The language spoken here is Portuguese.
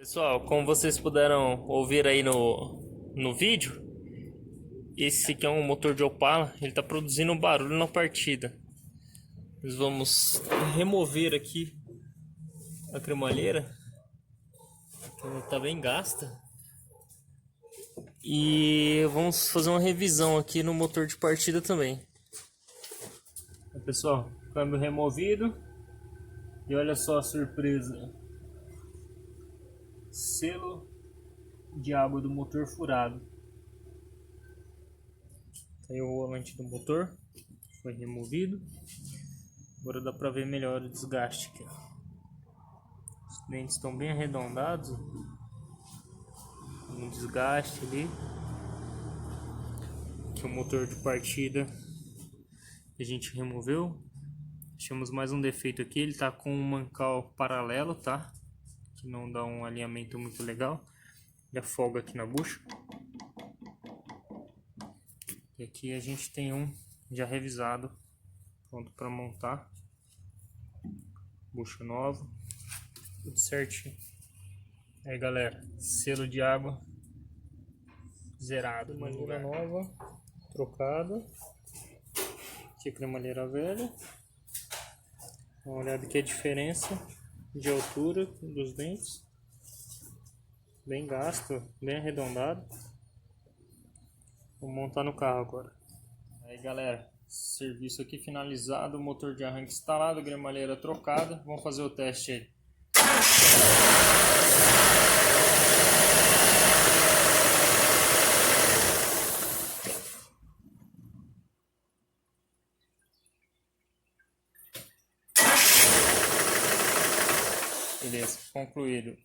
Pessoal, como vocês puderam ouvir aí no vídeo, esse aqui é um motor de Opala, ele está produzindo um barulho na partida. Nós vamos remover aqui a cremalheira, que está bem gasta, e vamos fazer uma revisão aqui no motor de partida também. Pessoal, câmbio removido, e olha só a surpresa. Selo de água do motor furado. Aí o volante do motor foi removido. Agora dá para ver melhor o desgaste aqui. Os dentes estão bem arredondados. Um desgaste ali. Aqui o motor de partida que a gente removeu. Achamos mais um defeito aqui. Ele está com um mancal paralelo, tá? Que não dá um alinhamento muito legal. Ele afoga aqui na bucha. E aqui a gente tem um já revisado, pronto para montar. Bucha nova, tudo certinho. Aí galera, selo de água zerado, cremalheira nova, trocada. Aqui a cremalheira velha. Dá uma olhada aqui a diferença de altura dos dentes. Bem gasto, bem arredondado. Vou montar no carro agora. Aí galera, serviço aqui finalizado, motor de arranque instalado, cremalheira trocada. Vamos fazer o teste aí. Beleza, concluído.